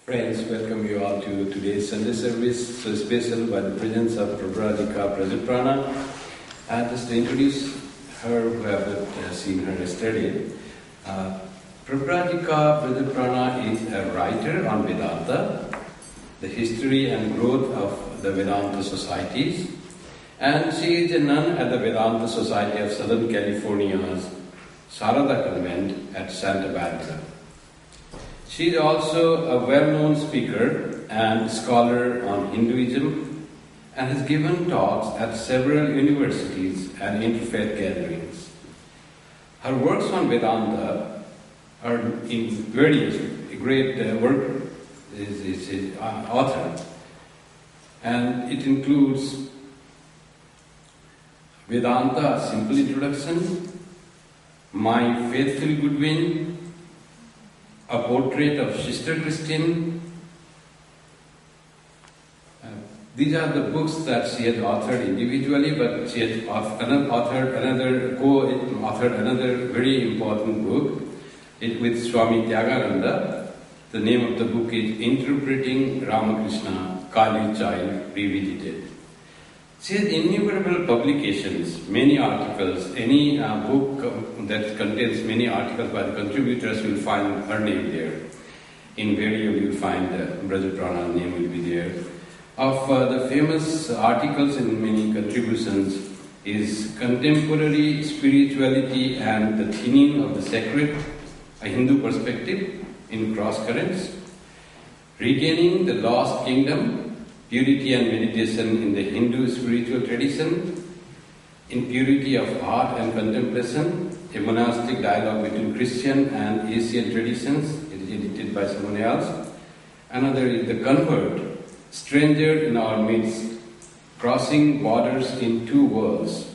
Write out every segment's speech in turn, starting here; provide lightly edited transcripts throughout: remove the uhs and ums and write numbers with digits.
Friends, welcome you all to today's Sunday service, so special by the presence of Vrajaprana. Just to introduce her, who haven't seen her yesterday. Vrajaprana is a writer on Vedanta, the history and growth of the Vedanta societies, and she is a nun at the Vedanta Society of Southern California's Sarada Convent at Santa Barbara. She is also a well-known speaker and scholar on Hinduism and has given talks at several universities and interfaith gatherings. Her works on Vedanta are in various great work is author, and it includes Vedanta, a simple introduction, My Faithful Goodwin, a portrait of Sister Christine. These are the books that she has authored individually, but she has co-authored another very important book with Swami Tyagananda. The name of the book is Interpreting Ramakrishna, Kali Child Revisited. She has innumerable publications, many articles. Any book that contains many articles by the contributors, you will find her name there. Invariably, you will find Vrajaprana's name will be there. Of the famous articles in many contributions is Contemporary Spirituality and the Thinning of the Sacred, a Hindu Perspective in Cross Currents, Regaining the Lost Kingdom, Purity and Meditation in the Hindu Spiritual Tradition, In Purity of Heart and Contemplation, a monastic dialogue between Christian and Asian traditions. It is edited by someone else. Another is The Convert, Stranger in Our Midst, Crossing Borders in Two Worlds,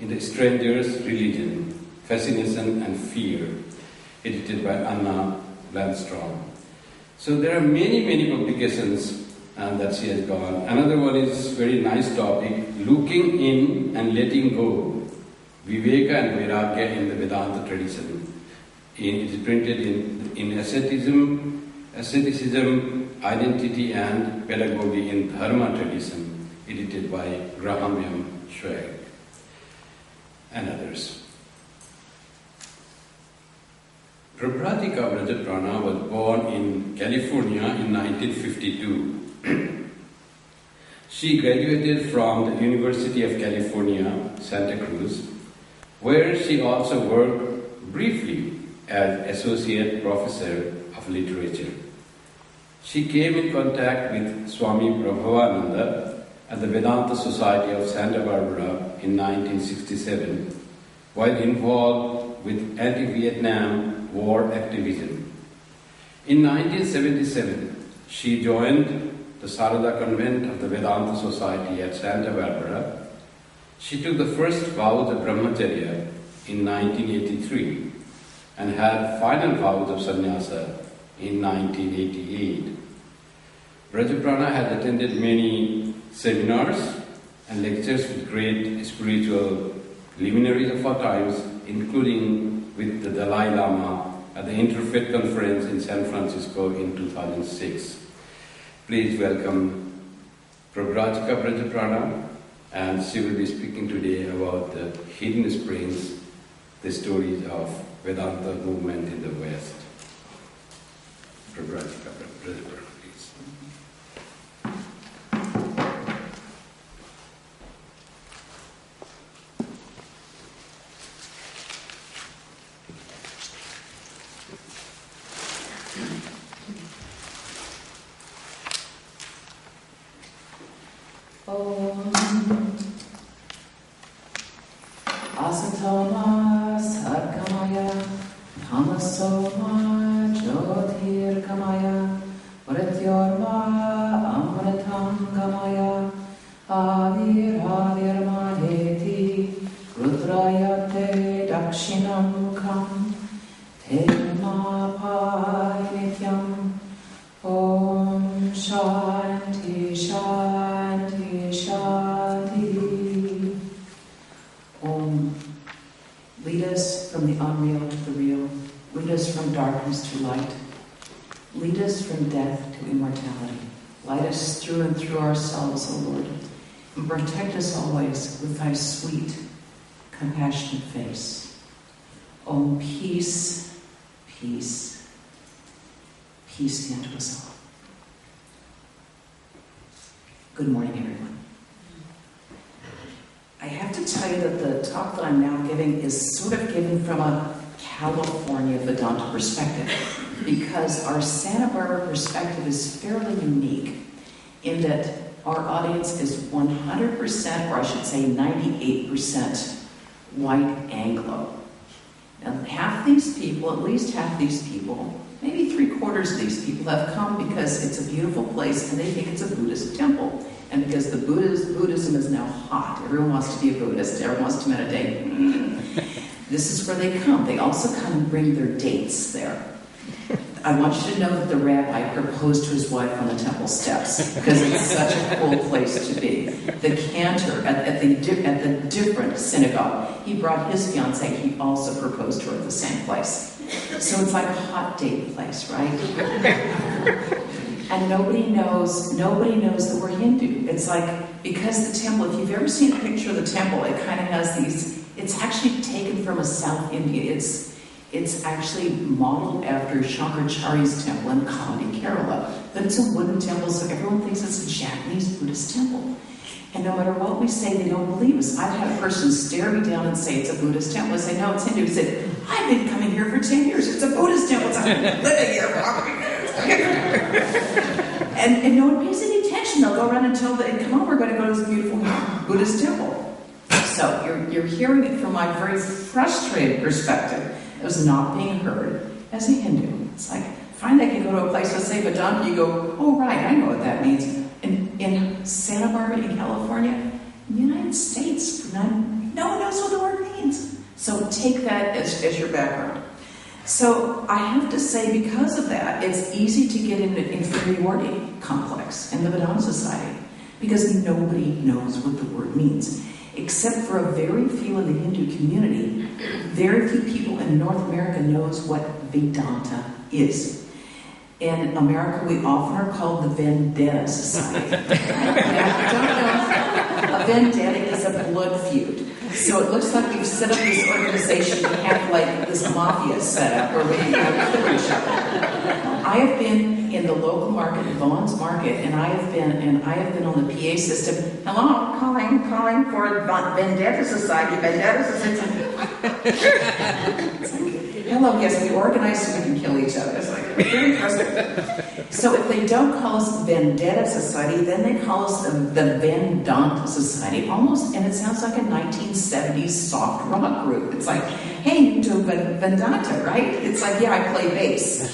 in the Stranger's Religion, Fascination and Fear, edited by Anna Landstrom. So there are many publications that she has gone. Another one is very nice topic, Looking in and Letting Go, Viveka and Vairagya in the Vedanta tradition. It is printed in Asceticism, Identity and Pedagogy in Dharma tradition, edited by Graham M. Schwag and others. Vrajaprana was born in California in 1952. She graduated from the University of California, Santa Cruz, where she also worked briefly as Associate Professor of Literature. She came in contact with Swami Prabhavananda at the Vedanta Society of Santa Barbara in 1967, while involved with anti-Vietnam war activism. In 1977, she joined the Sarada Convent of the Vedanta Society at Santa Barbara. She took the first vows of Brahmacharya in 1983 and had final vows of sannyasa in 1988. Vrajaprana has attended many seminars and lectures with great spiritual luminaries of our times, including with the Dalai Lama at the Interfaith Conference in San Francisco in 2006. Please welcome Vrajaprana, and she will be speaking today about the hidden springs, the stories of Vedanta movement in the West. Vrajaprana, please. Asatoma Sargamaya Tamasoma Jyotirgamaya Mrityorma Amritam Gamaya Avirmadeti Rudrayate Dakshinam Mukham Temapai Nityam Om Shanti Shanti Shanti. Om. Lead us from the unreal to the real. Lead us from darkness to light. Lead us from death to to immortality. Light us through and through ourselves, O Lord, and protect us always with thy sweet, compassionate face. O peace, peace, peace be unto us all. Good morning, everyone. I have to tell you that the talk that I'm now giving is sort of given from a California Vedanta perspective, because our Santa Barbara perspective is fairly unique in that our audience is 100%, or I should say 98% white Anglo. And half these people, at least half these people, maybe 3/4 of these people have come because it's a beautiful place and they think it's a Buddhist temple. And because the Buddhism is now hot, everyone wants to be a Buddhist, everyone wants to meditate. This is where they come. They also come and bring their dates there. I want you to know that the rabbi proposed to his wife on the temple steps because it's such a cool place to be. The cantor at the different synagogue, he brought his fiancée. He also proposed to her at the same place. So it's like a hot date place, right? And nobody knows that we're Hindu. It's like, because the temple, if you've ever seen a picture of the temple, it kind of has these, it's actually taken from a South India. It's actually modeled after Shankaracharya's temple in Kandy, Kerala. But it's a wooden temple, so everyone thinks it's a Japanese Buddhist temple. And no matter what we say, they don't believe us. I've had a person stare me down and say it's a Buddhist temple. I say, no, it's Hindu. He said, I've been coming here for 10 years. It's a Buddhist temple. It's like, living here. And no one pays any attention. They'll go around and tell them, come on, we're going to go to this beautiful Buddhist temple. So you're hearing it from my very frustrated perspective. It was not being heard as a Hindu. It's like, finally I can go to a place, let's say Vedanta, you go, oh right, I know what that means. In Santa Barbara, in California, in the United States, no one knows what the word means. So take that as your background. So I have to say, because of that, it's easy to get into an inferiority complex in the Vedanta Society, because nobody knows what the word means. Except for a very few in the Hindu community, very few people in North America knows what Vedanta is. In America, we often are called the Vendetta Society. A vendetta is a blood feud. So it looks like we've set up this organization to have like this mafia set up where we kill each other. I have been in the local market, Vaughn's Market, and I have been on the PA system. Hello, calling for Vendetta Society. Vendetta Society. It's like, hello, yes, we organize so we can kill each other. It's like very frustrating. So if they don't call us the Vendetta Society, then they call us the Vedanta Society. Almost, and it sounds like a 1970s soft rock group. It's like, hey, you do Vedanta, right? It's like, yeah, I play bass.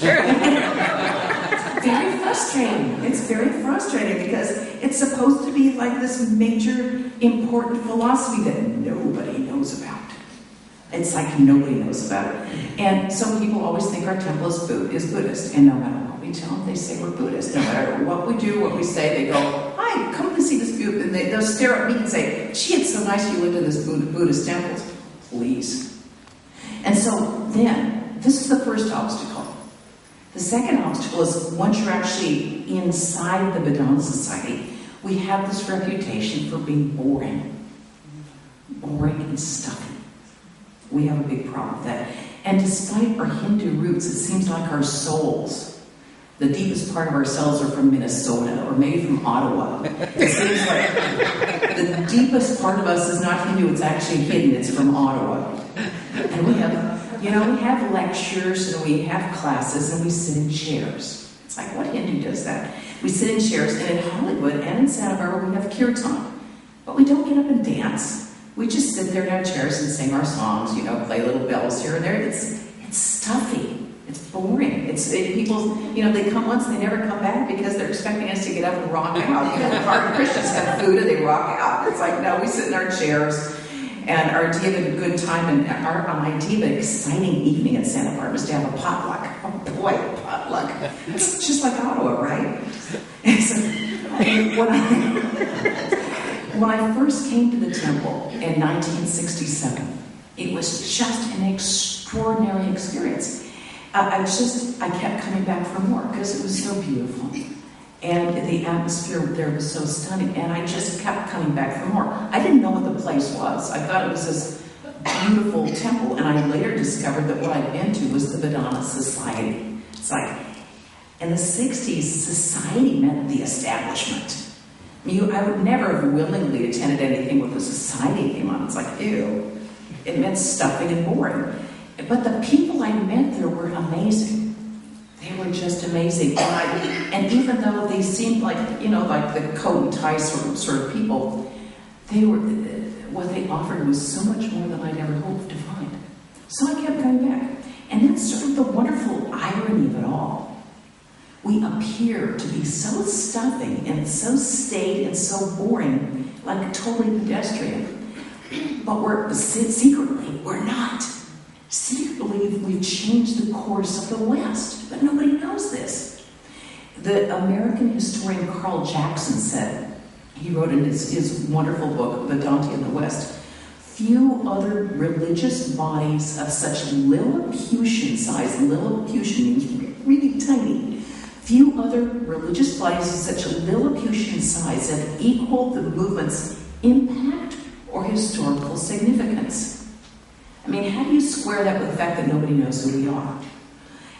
Very frustrating. It's very frustrating because it's supposed to be like this major important philosophy that nobody knows about. It's like nobody knows about it. And so people always think our temple is Buddhist. And no matter what we tell them, they say we're Buddhist. No matter what we do, what we say, they go, hi, come and see this beautiful. And they'll stare at me and say, gee, it's so nice you lived in this Buddhist temple. Please. And so then, this is the first obstacle. The second obstacle is once you're actually inside the Vedanta Society, we have this reputation for being boring. Boring and stuffy. We have a big problem with that. And despite our Hindu roots, it seems like our souls, the deepest part of ourselves, are from Minnesota or maybe from Ottawa. It seems like the deepest part of us is not Hindu, it's actually hidden, it's from Ottawa. And we have lectures and we have classes and we sit in chairs. It's like, what Hindu does that? We sit in chairs, and in Hollywood and in Santa Barbara we have kirtan. But we don't get up and dance. We just sit there in our chairs and sing our songs, play little bells here and there. It's stuffy. It's boring. People, they come once and they never come back because they're expecting us to get up and rock out. The hard Christians have food and they rock out. It's like, no, we sit in our chairs. And our idea of a good time and our idea of an exciting evening at Santa Barbara is to have a potluck. Oh boy, potluck. It's just like Ottawa, right? When I first came to the temple in 1967, it was just an extraordinary experience. I kept coming back for more because it was so beautiful. And the atmosphere there was so stunning, and I just kept coming back for more. I didn't know what the place was. I thought it was this beautiful temple, and I later discovered that what I'd been to was the Vedanta Society. It's like, in the 60s, society meant the establishment. I mean, I would never have willingly attended anything with a society name on it. It's like, ew. It meant stuffing and boring. But the people I met there were amazing. They were just amazing. And even though they seemed like, you know, like the coat and tie sort of people, they were, what they offered was so much more than I'd ever hoped to find. So I kept coming back. And that's sort of the wonderful irony of it all. We appear to be so stuffing and so staid and so boring, like totally pedestrian. But secretly, we're not. Secretly, we've changed the course of the West, but nobody knows this. The American historian Carl Jackson said, he wrote in his wonderful book, Vedanta in the West, few other religious bodies of such Lilliputian size, Lilliputian means really tiny, few other religious bodies of such a Lilliputian size have equaled the movement's impact or historical significance. I mean, how do you square that with the fact that nobody knows who we are?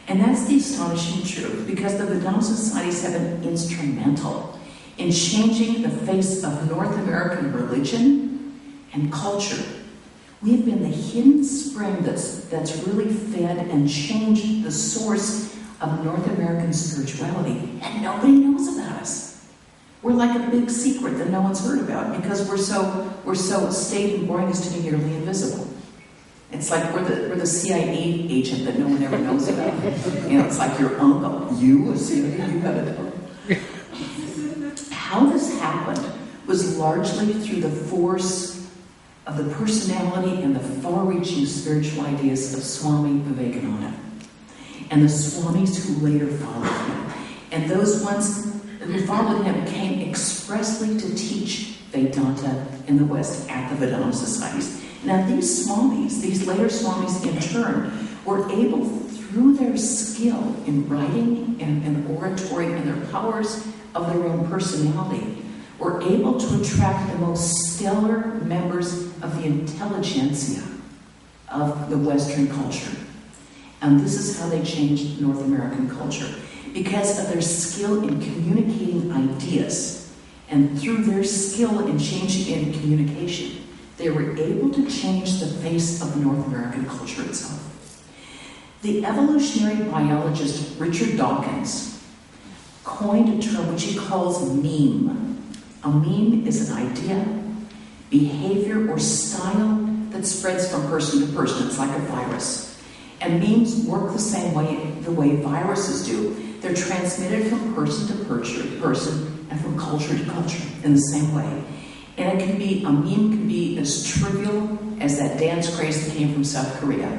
And that's the astonishing truth, because the Vedanta societies have been instrumental in changing the face of North American religion and culture. We have been the hidden spring that's really fed and changed the source of North American spirituality, and nobody knows about us. We're like a big secret that no one's heard about because we're so staid and boring as to be nearly invisible. It's like we're the CIA agent that no one ever knows about. You know, it's like your uncle. You a CIA, you gotta know. How this happened was largely through the force of the personality and the far-reaching spiritual ideas of Swami Vivekananda and the Swamis who later followed him. And those ones who followed him came expressly to teach Vedanta in the West at the Vedanta societies. Now these Swamis, these later Swamis in turn, were able, through their skill in writing and oratory and their powers of their own personality, were able to attract the most stellar members of the intelligentsia of the Western culture. And this is how they changed North American culture. Because of their skill in communicating ideas, and through their skill in changing in communication, they were able to change the face of North American culture itself. The evolutionary biologist Richard Dawkins coined a term which he calls meme. A meme is an idea, behavior, or style that spreads from person to person. It's like a virus. And memes work the same way, the way viruses do. They're transmitted from person to person and from culture to culture in the same way. And a meme can be as trivial as that dance craze that came from South Korea,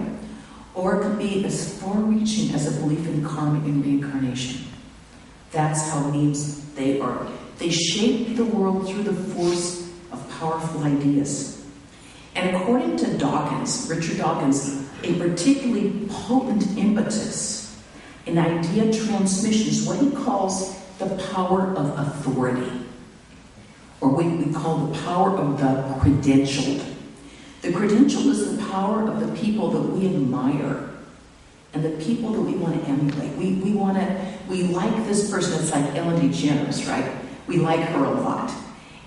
or it can be as far-reaching as a belief in karma and reincarnation. That's how memes, they are. They shape the world through the force of powerful ideas. And according to Dawkins, Richard Dawkins, a particularly potent impetus in idea transmission is what he calls the power of authority, or what we call the power of the credentialed. The credentialed is the power of the people that we admire and the people that we want to emulate. We like this person. It's like Ellen DeGeneres, right? We like her a lot.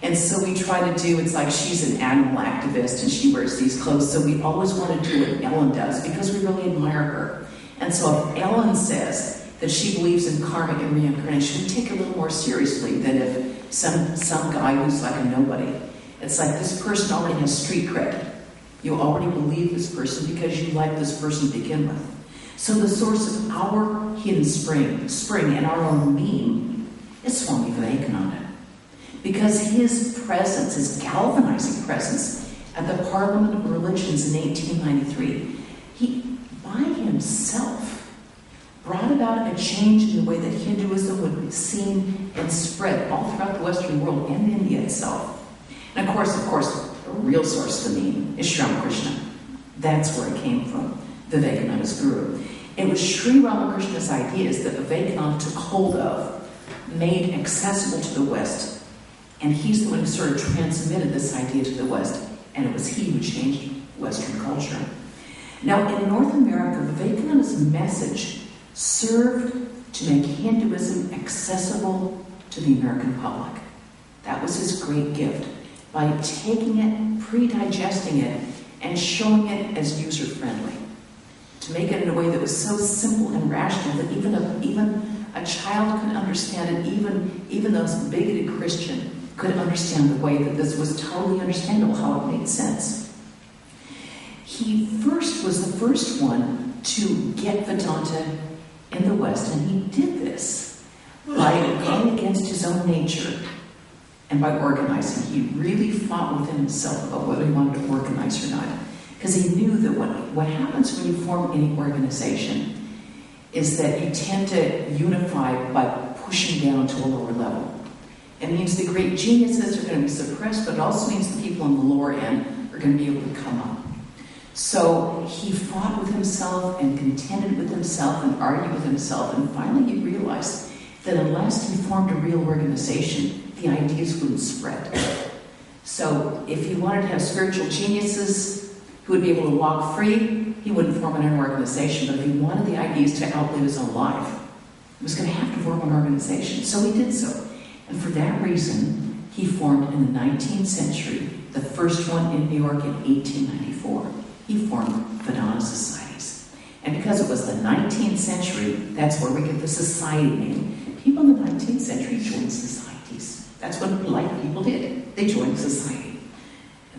And so we try to do, it's like she's an animal activist and she wears these clothes, so we always want to do what Ellen does because we really admire her. And so if Ellen says that she believes in karma and reincarnation, we take it a little more seriously than if some guy who's like a nobody. It's like this person already has street cred. You already believe this person because you like this person to begin with. So the source of our hidden spring and our own meme is Swami Vivekananda. Because his presence, his galvanizing presence at the Parliament of Religions in 1893, he, by himself, brought about a change in the way that Hinduism would be seen and spread all throughout the Western world and India itself. And of course, the real source of the meme is Sri Ramakrishna. That's where it came from, Vivekananda's guru. It was Sri Ramakrishna's ideas that Vivekananda took hold of made accessible to the West. And he's the one who sort of transmitted this idea to the West. And it was he who changed Western culture. Now, in North America, Vivekananda's message served to make Hinduism accessible to the American public. That was his great gift, by taking it, pre-digesting it, and showing it as user-friendly. To make it in a way that was so simple and rational that even a child could understand it, even those bigoted Christian could understand the way that this was totally understandable, how it made sense. He was the first one to get Vedanta in the West, and he did this by going against his own nature and by organizing. He really fought within himself about whether he wanted to organize or not, because he knew that what happens when you form any organization is that you tend to unify by pushing down to a lower level. It means the great geniuses are going to be suppressed, but it also means the people on the lower end are going to be able to come up. So he fought with himself and contended with himself and argued with himself, and finally he realized that unless he formed a real organization, the ideas wouldn't spread. So if he wanted to have spiritual geniuses who would be able to walk free, he wouldn't form an organization. But if he wanted the ideas to outlive his own life, he was going to have to form an organization. So he did so. And for that reason, he formed in the 19th century, the first one in New York in 1894. He formed Vedanta societies. And because it was the 19th century, that's where we get the society name. People in the 19th century joined societies. That's what polite people did. They joined society.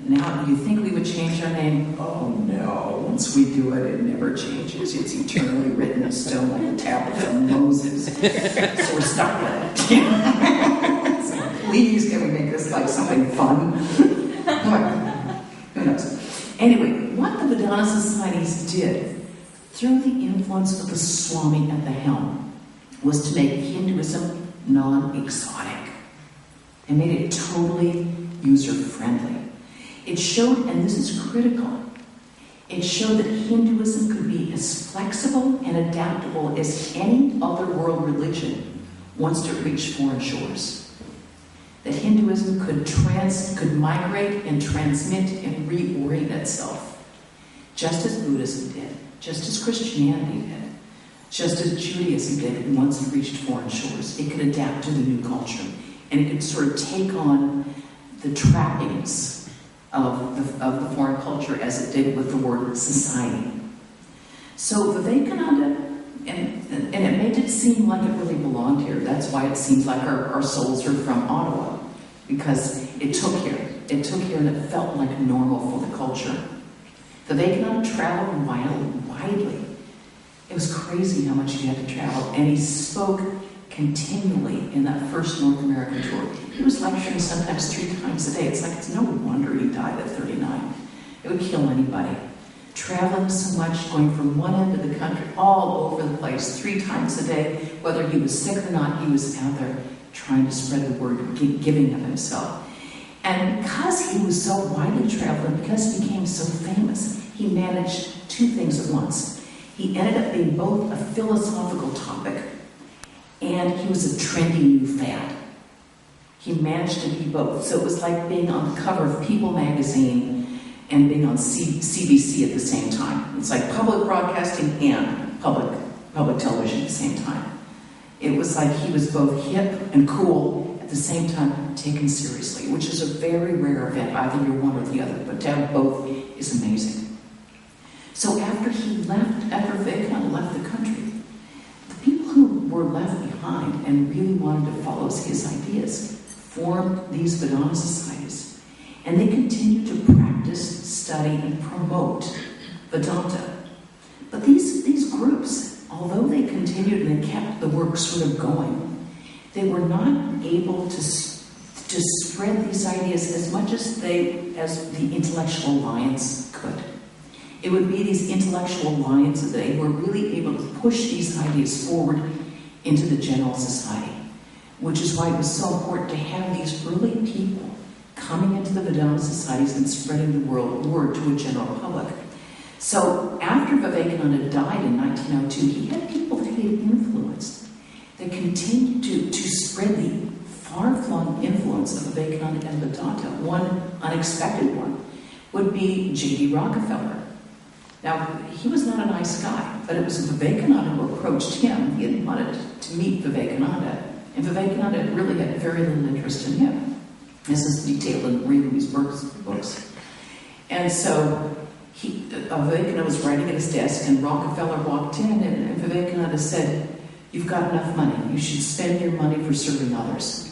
Now, do you think we would change our name? Oh no, once we do it, it never changes. It's eternally written in stone like a tablet from Moses. So we're stuck with it. So please, can we make this like something fun? Who knows? Anyway, what the Vedanta societies did, through the influence of the Swami at the helm, was to make Hinduism non-exotic. It made it totally user-friendly. It showed, and this is critical, it showed that Hinduism could be as flexible and adaptable as any other world religion once it reached foreign shores. That Hinduism could migrate and transmit and reorient itself, just as Buddhism did, just as Christianity did, just as Judaism did once it reached foreign shores. It could adapt to the new culture, and it could sort of take on the trappings of the foreign culture as it did with the word society. So Vivekananda, and it made it seem like it really belonged here. That's why it seems like our souls are from Ottawa, because it took here. It took here and it felt like normal for the culture. Vivekananda traveled widely. It was crazy how much he had to travel, and he spoke continually in that first North American tour. He was lecturing sometimes 3 times a day. It's like, it's no wonder he died at 39. It would kill anybody. Traveling so much, going from one end of the country, all over the place, 3 times a day. Whether he was sick or not, he was out there trying to spread the word, giving of himself. And because he was so widely traveling, because he became so famous, he managed 2 things at once. He ended up being both a philosophical topic and he was a trendy new fad. He managed to be both. So it was like being on the cover of People magazine and being on CBC at the same time. It's like public broadcasting and public television at the same time. It was like he was both hip and cool at the same time, taken seriously, which is a very rare event. Either you're one or the other, but to have both is amazing. So after Vivekananda left the country, the people who were left behind and really wanted to follow his ideas formed these Vedanta societies. And they continued to practice, study, and promote Vedanta. But these groups, although they continued and they kept the work sort of going, they were not able to spread these ideas as much as the intellectual alliance could. It would be these intellectual alliances that they were really able to push these ideas forward into the general society, which is why it was so important to have these early people coming into the Vedanta societies and spreading the word to a general public. So after Vivekananda died in 1902, he had people that he had influenced. They continued to spread the far-flung influence of Vivekananda and Vedanta. One unexpected one would be J.D. Rockefeller. Now, he was not a nice guy, but it was Vivekananda who approached him. He had wanted to meet Vivekananda, and Vivekananda really had very little interest in him. This is detailed in reading these books. And so Vivekananda was writing at his desk, and Rockefeller walked in, and Vivekananda said, "You've got enough money. You should spend your money for serving others."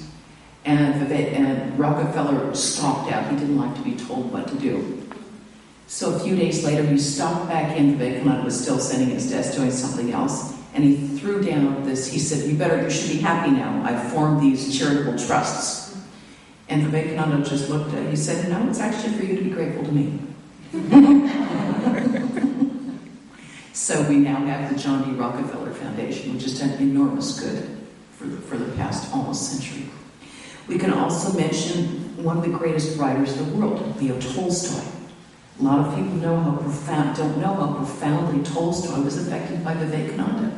And Rockefeller stalked out. He didn't like to be told what to do. So a few days later, he stopped back in. Vivekananda was still sitting at his desk doing something else, and he threw down this. He said, you should be happy now. I've formed these charitable trusts." And Vivekananda just looked at it. He said, "No, it's actually for you to be grateful to me." So we now have the John D. Rockefeller Foundation, which has done enormous good for the past almost century. We can also mention one of the greatest writers in the world, Leo Tolstoy. A lot of people don't know how profoundly Tolstoy was affected by Vivekananda.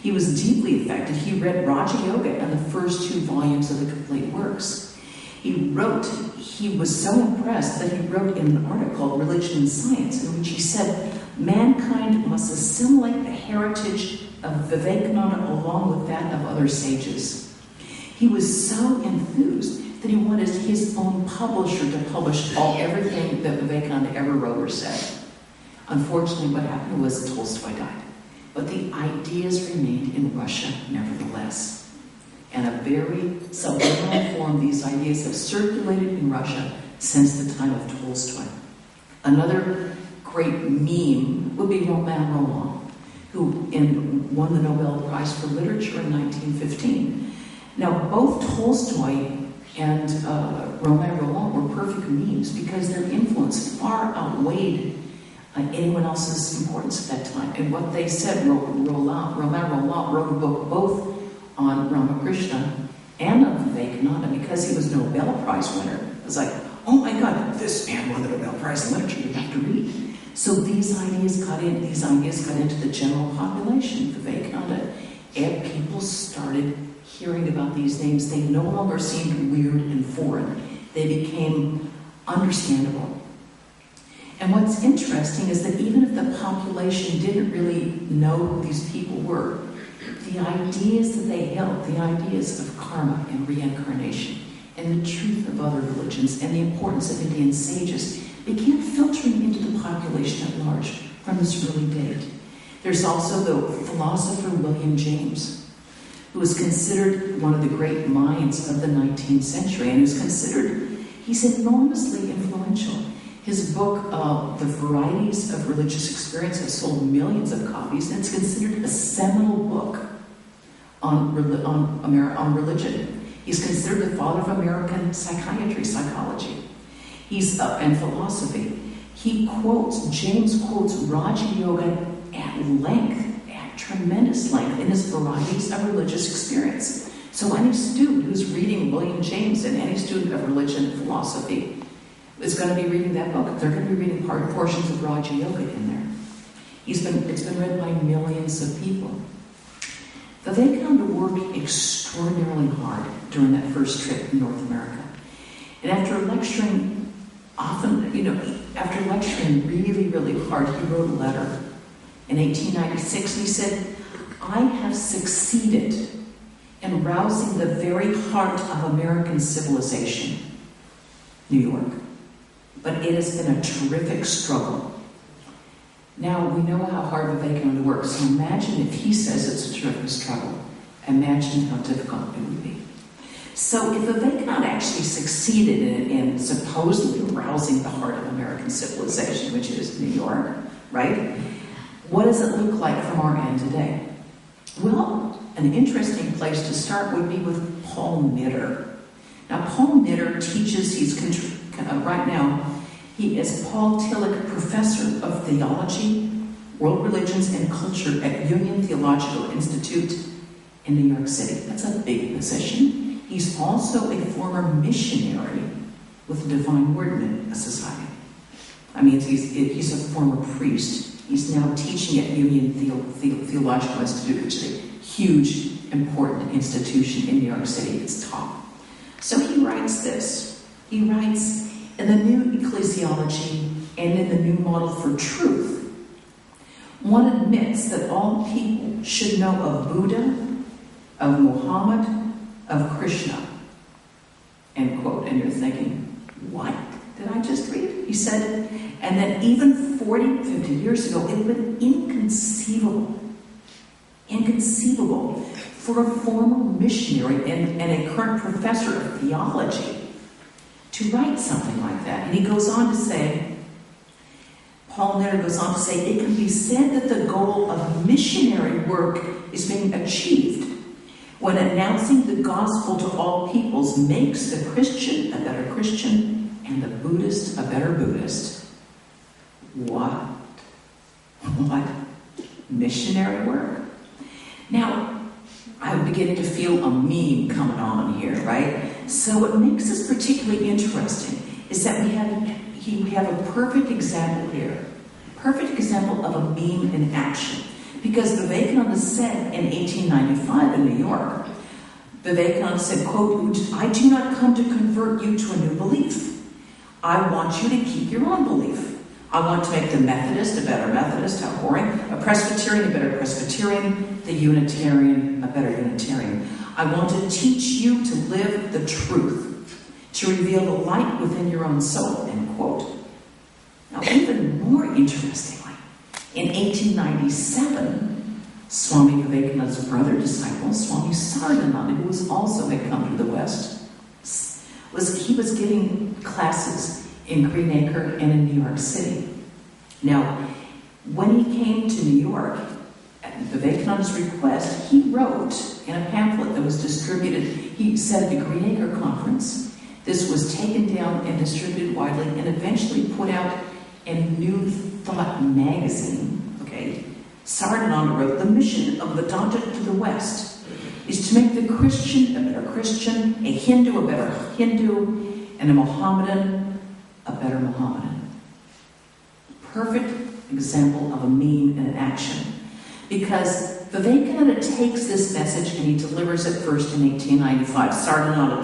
He was deeply affected. He read Raja Yoga and the first 2 volumes of the complete works. He was so impressed that he wrote in an article called Religion and Science, in which he said, mankind must assimilate the heritage of Vivekananda along with that of other sages. He was so enthused that he wanted his own publisher to publish everything that Vivekananda ever wrote or said. Unfortunately, what happened was Tolstoy died. But the ideas remained in Russia nevertheless. And a very subliminal form, these ideas have circulated in Russia since the time of Tolstoy. Another great meme would be Romain Rolland, who won the Nobel Prize for Literature in 1915. Now, both Tolstoy and Romain Rolland were perfect memes because their influence far outweighed anyone else's importance at that time. And what they said, Romain Rolland wrote a book both on Ramakrishna and on Vivekananda because he was a Nobel Prize winner. It was like, oh my God, this man won the Nobel Prize in Literature, you have to read. So these ideas got into the general population. Vivekananda, and people started hearing about these names. They no longer seemed weird and foreign. They became understandable. And what's interesting is that even if the population didn't really know who these people were, the ideas that they held, the ideas of karma and reincarnation, and the truth of other religions, and the importance of Indian sages, began filtering into the population at large from this early date. There's also the philosopher William James, who was considered one of the great minds of the 19th century, and he's enormously influential. His book, The Varieties of Religious Experience, has sold millions of copies, and it's considered a seminal book on religion. He's considered the father of American psychology. And philosophy. James quotes Raja Yoga at length, at tremendous length, in his Varieties of Religious Experience. So any student who's reading William James, and any student of religion and philosophy, is going to be reading that book. They're going to be reading portions of Raja Yoga in there. It's been read by millions of people. Vivekananda worked extraordinarily hard during that first trip in North America. And after lecturing really, really hard, he wrote a letter in 1896. He said, "I have succeeded in rousing the very heart of American civilization, New York. But it has been a terrific struggle." Now, we know how hard Vivekananda works, so imagine if he says it's a terrific struggle. Imagine how difficult it would be. So if Vivekananda actually succeeded in supposedly rousing the heart of American civilization, which is New York, right? What does it look like from our end today? Well, an interesting place to start would be with Paul Knitter. Now, Paul Knitter teaches, right now, he is Paul Tillich Professor of Theology, World Religions and Culture at Union Theological Institute in New York City. That's a big position. He's also a former missionary with the Divine Word Society. I mean, he's a former priest. He's now teaching at Union Theological Institute, which is a huge important institution in New York City. It's top. So he writes this. He writes, in the new ecclesiology and in the new model for truth, one admits that all people should know of Buddha, of Muhammad, of Krishna. End quote. And you're thinking, what did I just read? He said, and then even 40, 50 years ago, it would have been inconceivable for a former missionary and a current professor of theology to write something like that. And he goes on to say, Paul Netter goes on to say, it can be said that the goal of missionary work is being achieved when announcing the gospel to all peoples makes the Christian a better Christian and the Buddhist a better Buddhist. What? What? Missionary work? Now, I'm beginning to feel a meme coming on here, right? So what makes this particularly interesting is that we have a perfect example here. Perfect example of a meme in action. Because Vivekananda said in 1895 in New York, Vivekananda said, quote, I do not come to convert you to a new belief. I want you to keep your own belief. I want to make the Methodist a better Methodist, how boring, a Presbyterian a better Presbyterian, the Unitarian a better Unitarian. I want to teach you to live the truth, to reveal the light within your own soul, end quote. Now, even more interestingly, in 1897, Swami Vivekananda's brother disciple, Swami Sardananda, who was also had come to the West, he was giving classes in Greenacre and in New York City. Now, when he came to New York, at Vivekananda's request, he wrote in a pamphlet that was distributed, he said at the Greenacre Conference, this was taken down and distributed widely and eventually put out in New Thought magazine, okay? Sardananda wrote, the mission of Vedanta to the West is to make the Christian a better Christian, a Hindu a better Hindu, and a Mohammedan a better Mohammedan. Perfect example of a meme in action. Because Vivekananda takes this message and he delivers it first in 1895. Sardananda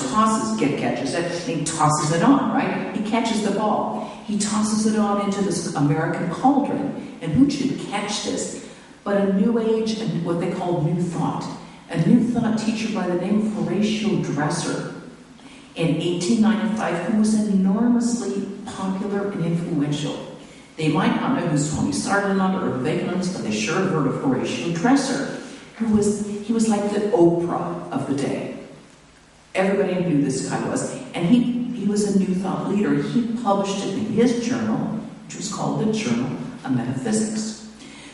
catches it, and he tosses it on, right? He catches the ball. He tosses it on into this American cauldron. And who should catch this? But a New Age and what they call New Thought. A New Thought teacher by the name of Horatio Dresser in 1895, who was enormously popular and influential. They might not know who Swami Sardananda or Vivekananda is, but they sure have heard of Horatio Dresser, he was like the Oprah of the day. Everybody knew this guy was. And he was a New Thought leader. He published it in his journal, which was called the Journal of Metaphysics.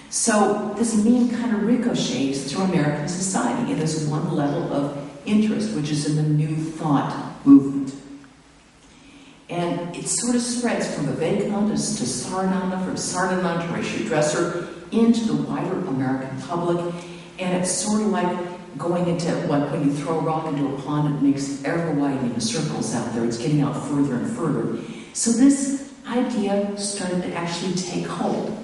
So this meme kind of ricochets through American society. It is one level of interest, which is in the New Thought movement. And it sort of spreads from Vivekananda to Sardananda, from Sardananda to Horatio Dresser, into the wider American public. And it's sort of like going into, like when you throw a rock into a pond, it makes ever widening circles out there. It's getting out further and further. So this idea started to actually take hold.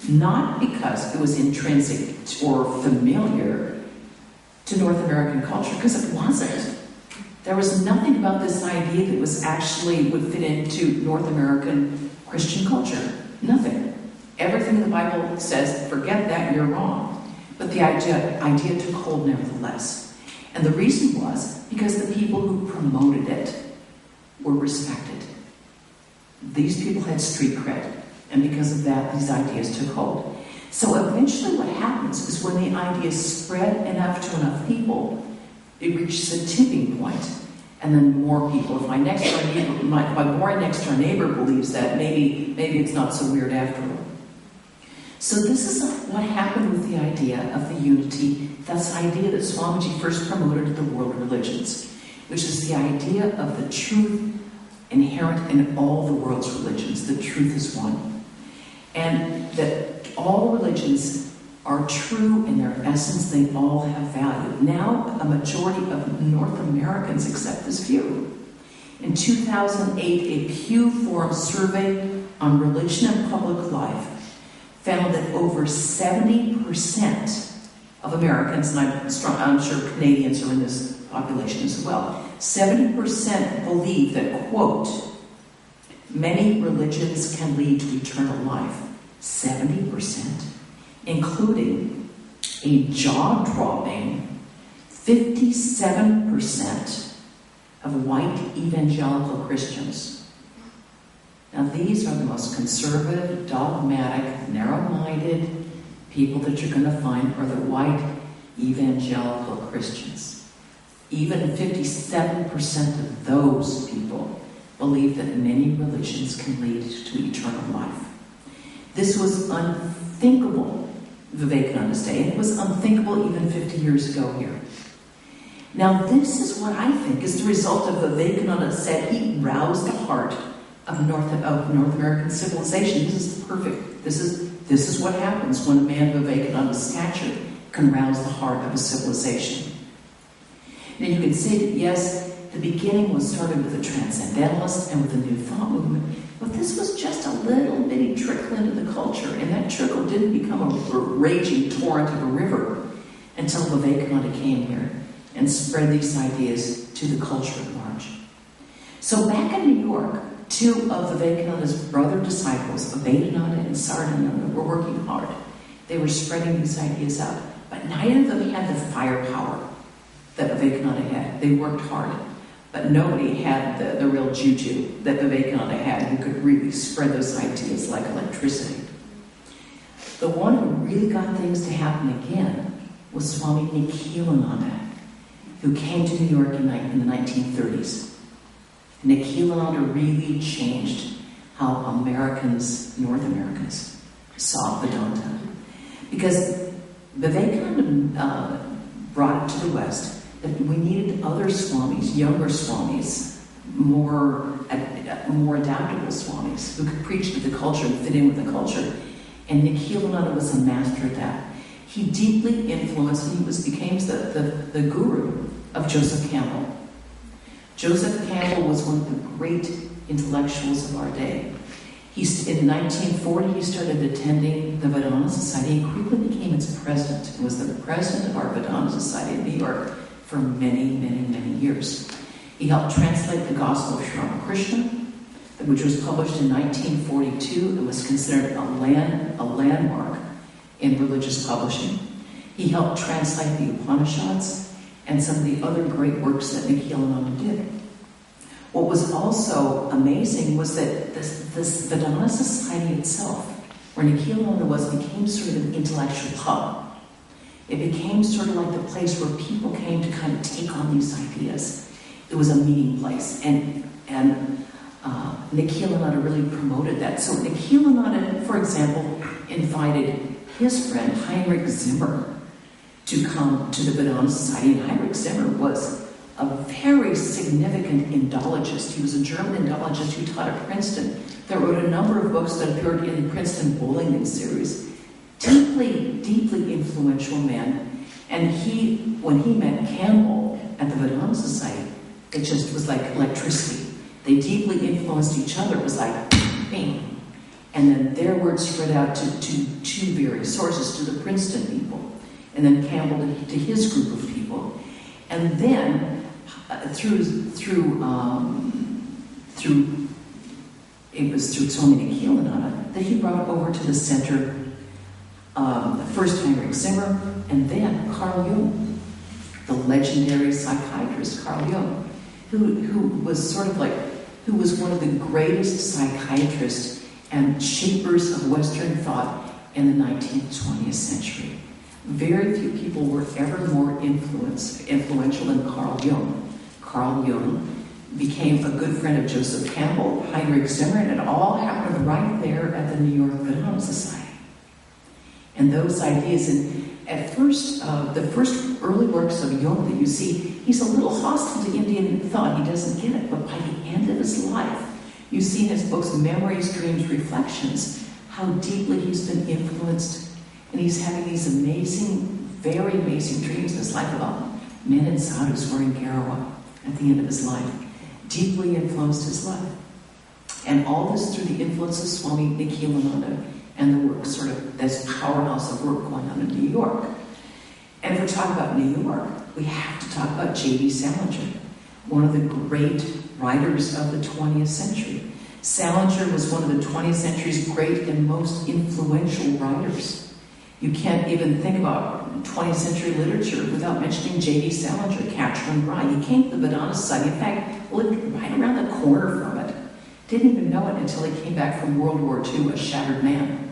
Not because it was intrinsic or familiar to North American culture, because it wasn't. There was nothing about this idea that was actually would fit into North American Christian culture. Nothing. Everything in the Bible says, forget that, you're wrong. But the idea took hold nevertheless. And the reason was because the people who promoted it were respected. These people had street cred. And because of that, these ideas took hold. So eventually what happens is when the ideas spread enough to enough people, it reaches a tipping point, and then more people. If my boy next door neighbor believes that, maybe it's not so weird after all. So this is what happened with the idea of the unity, that's the idea that Swamiji first promoted to the world religions, which is the idea of the truth inherent in all the world's religions. The truth is one. And that all religions are true in their essence, they all have value. Now, a majority of North Americans accept this view. In 2008, a Pew Forum survey on religion and public life found that over 70% of Americans, and I'm sure Canadians are in this population as well, 70% believe that, quote, many religions can lead to eternal life. 70%, including a jaw-dropping 57% of white evangelical Christians. Now, these are the most conservative, dogmatic, narrow-minded people that you're going to find are the white evangelical Christians. Even 57% of those people believe that many religions can lead to eternal life. This was unthinkable Vivekananda's day, and it was unthinkable even 50 years ago here. Now, this is what I think is the result of Vivekananda said he roused the heart of North American civilization. This is perfect. This is what happens when a man of Vivekananda's stature can rouse the heart of a civilization. Now, you can say that, yes, the beginning was started with the Transcendentalists and with the New Thought movement, but this was just a little bitty trickle into the culture, and that trickle didn't become a raging torrent of a river until Vivekananda came here and spread these ideas to the culture at large. So back in New York, two of Vivekananda's brother disciples, Vedanta and Sardananda, were working hard. They were spreading these ideas out, but neither of them had the firepower that Vivekananda had. They worked hard, but nobody had the real juju that Vivekananda had who could really spread those ideas like electricity. The one who really got things to happen again was Swami Nikhilananda, who came to New York in the 1930s. Nikhilananda really changed how North Americans, saw Vedanta. Because Vivekananda brought it to the West that we needed other swamis, younger swamis, more adaptable swamis, who could preach to the culture and fit in with the culture. And Nikhilananda was a master at that. He deeply influenced, and he became the guru of Joseph Campbell. Joseph Campbell was one of the great intellectuals of our day. In 1940, he started attending the Vedanta Society and quickly became its president. He was the president of our Vedanta Society in New York for many, many, many years. He helped translate the Gospel of Sri Ramakrishna, which was published in 1942 and was considered a landmark in religious publishing. He helped translate the Upanishads and some of the other great works that Nikhilananda did. What was also amazing was that this Vedanta Society itself, where Nikhilananda was, became sort of an intellectual hub. It became sort of like the place where people came to kind of take on these ideas. It was a meeting place, and Nikhilananda really promoted that. So Nikhilananda, for example, invited his friend Heinrich Zimmer to come to the Vedanta Society, and Heinrich Zimmer was a very significant Indologist. He was a German Indologist who taught at Princeton, that wrote a number of books that appeared in the Princeton Bowling series. Deeply, deeply influential man. And when he met Campbell at the Vedanta Society, it just was like electricity. They deeply influenced each other. It was like, bing. And then their words spread out to various sources, to the Princeton people. And then Campbell to his group of people. And then, it was through Swami Nikhilananda that he brought over to the center first Heinrich Zimmer, and then Carl Jung, the legendary psychiatrist Carl Jung, who was one of the greatest psychiatrists and shapers of Western thought in the 19th, 20th century. Very few people were ever more influential than Carl Jung. Carl Jung became a good friend of Joseph Campbell, Heinrich Zimmer, and it all happened right there at the New York Vedanta Society. And those ideas, and at first, the first early works of Jung that you see, he's a little hostile to Indian thought. He doesn't get it, but by the end of his life, you see in his books, Memories, Dreams, Reflections, how deeply he's been influenced. And he's having these amazing, very amazing dreams in his life about men and sadhus wearing Garawa at the end of his life. Deeply influenced his life. And all this through the influence of Swami Nikhilananda and the work, sort of this powerhouse of work going on in New York. And if we're talking about New York, we have to talk about J.D. Salinger, one of the great writers of the 20th century. Salinger was one of the 20th century's great and most influential writers. You can't even think about 20th century literature without mentioning J.D. Salinger, Catcher in the Rye. He came to the Vedanta Society, in fact, lived right around the corner from it. Didn't even know it until he came back from World War II, a shattered man.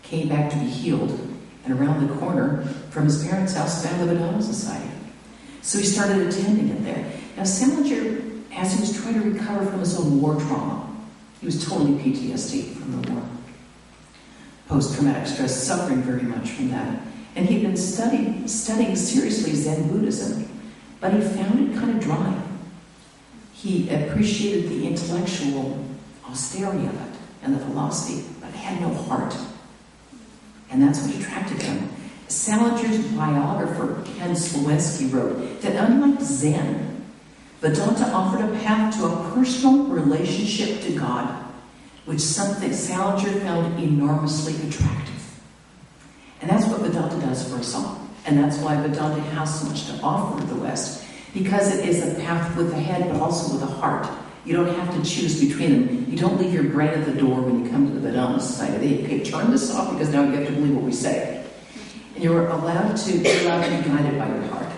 Came back to be healed, and around the corner from his parents' house found the Vedanta Society. So he started attending it there. Now Salinger, as he was trying to recover from his own war trauma, he was totally PTSD from the war. Post-traumatic stress, suffering very much from that. And he'd been studying seriously Zen Buddhism, but he found it kind of dry. He appreciated the intellectual austerity of it and the philosophy, but it had no heart. And that's what attracted him. Salinger's biographer, Ken Slowensky, wrote that unlike Zen, Vedanta offered a path to a personal relationship to God, which something Salinger found enormously attractive. And that's what Vedanta does for us all. And that's why Vedanta has so much to offer the West, because it is a path with a head, but also with a heart. You don't have to choose between them. You don't leave your brain at the door when you come to the Vedanta Society. They turn this off because now you have to believe what we say. And you're allowed to be guided by your heart.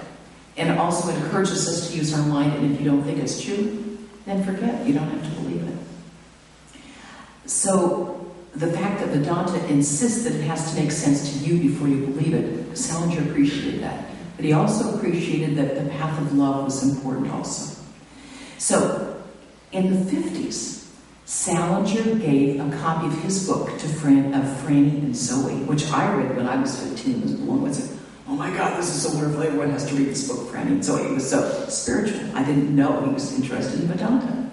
And it also encourages us to use our mind, and if you don't think it's true, then forget. You don't have to believe it. So the fact that Vedanta insists that it has to make sense to you before you believe it, Salinger appreciated that. But he also appreciated that the path of love was important also. So in the 50s, Salinger gave a copy of his book to Franny and Zoe, which I read when I was 15 and was blown away. I said, oh my God, this is so wonderful. Everyone has to read this book, Franny and Zoe. It was so spiritual. I didn't know he was interested in Vedanta.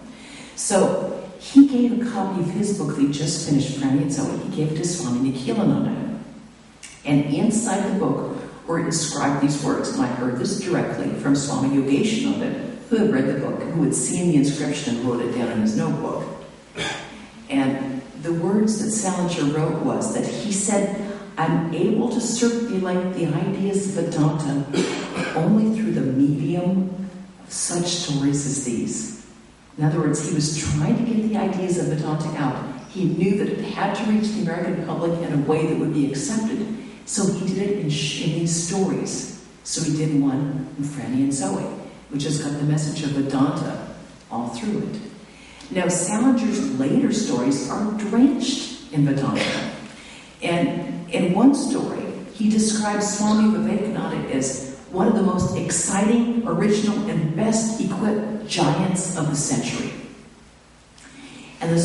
So he gave a copy of his book that he just finished, Franny and Zoe. He gave it to Swami Nikhilananda. And inside the book were inscribed these words, and I heard this directly from Swami Yogeshananda, who had read the book, who had seen the inscription and wrote it down in his notebook. And the words that Salinger wrote was that he said, I'm able to circulate the ideas of Vedanta only through the medium of such stories as these. In other words, he was trying to get the ideas of Vedanta out. He knew that it had to reach the American public in a way that would be accepted. So he did it in these stories. So he did one in Franny and Zoe, which has got the message of Vedanta all through it. Now, Salinger's later stories are drenched in Vedanta. And in one story, he describes Swami Vivekananda as one of the most exciting, original, and best equipped giants of the century. And the